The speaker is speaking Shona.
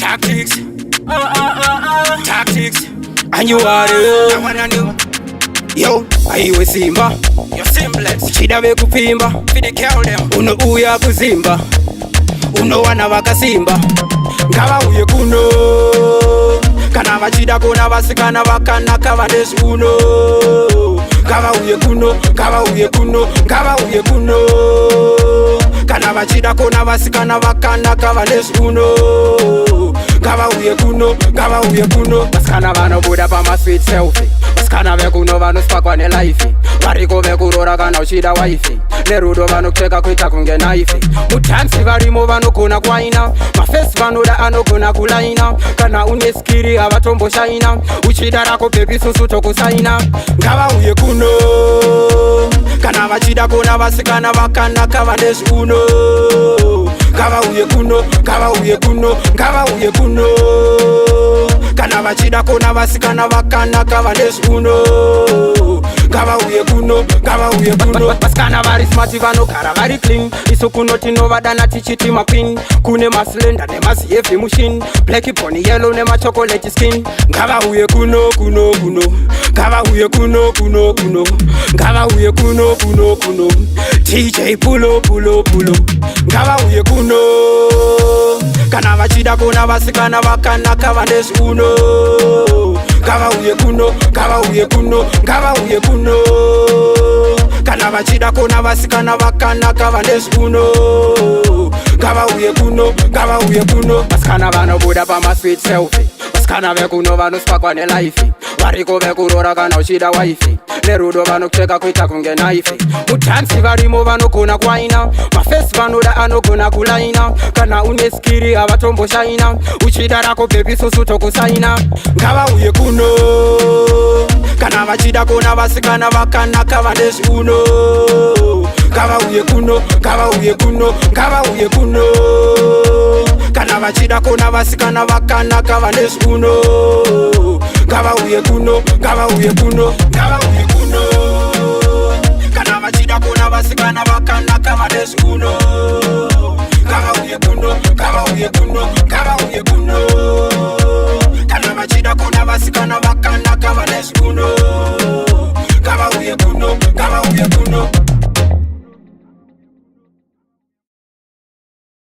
Tactics, tactics, and you are the one I knew. Yo, aiwe Simba, you're simplex. Uchida we kupimba, fidi kill them. Uno uya kuzimba, uno wana waka Simba. Ngawa uye kuno, kana wachida kuna wasikana wakana kawa desu uno. Ngawa uye kuno, ngawa uye kuno, ngawa uye kuno. Kana wachida kuna wasikana wakana kawa desu uno. Ngawa uye kuno, ngawa uye kuno. Wasikana wano buda pa ma sweet selfie. Wasikana vekuno vano spakwa ne life. Variko vekurora kana uchida wifi. Nerudo vano kucheka kuita kunge naifi. Mutansi varimo vano kona kwaina. Mafesi vanoda anogona kulaina. Kana une skiri avatombo shaina. Uchida rako baby susu tokusaina. Ngawa uye kuno, kana vachida kona vasikana vakana kava desu uno. Ngawa uye kuno, ngawa uye kuno, ngawa uye kuno. Kana vachida kona vasikana vakana kava desu uno. Ngawa uye kuno, ngawa uye kuno. Vasikana vari smart vanogara vari clean. Isu kuno tinovadana tichiti mapin. Kune maslender nemaziheavy machine. Black pony yellow nemachocolate skin. Ngawa uye kuno, kuno, kuno. Ngawa uye kuno, kuno, kuno. Ngawa uye kuno, kuno, kuno. TJ pulo, pulo, pulo. Ngawa uye kuno. Kana vachida kona vasikana vakana kava desu uno. Ngawa uye kuno, ngawa uye kuno, ngawa uye kuno. Kana vachida kona vasikana vakana kava desu uno. Ngawa uye kuno, ngawa uye kuno. Vasikana vanobuda pa ma sweet selfie. Vasikana vekuno vano spakwa ne life. Variko vekurora kana uchida wifi. Nerudo vano kucheka kuita kunge naifi. Mutansi varimo vano kona kwaina. Mafesi vanoda anogona kulaina. Kana une skiri avatombo shaina. Uchida rako baby susu tokusaina. Ngawa uye kuno, kana vachida kona vasikana vakana kava desu uno. Ngawa uye kuno, ngawa uye kuno, ngawa uye kuno. Kana vachida kona vasikana vakana kava desu uno. Ngawa uye kuno, ngawa uye kuno, ngawa uye kuno. Kana vachida kona vasikana vakana kava desu uno. Ngawa uye kuno, ngawa uye kuno, ngawa uye kuno.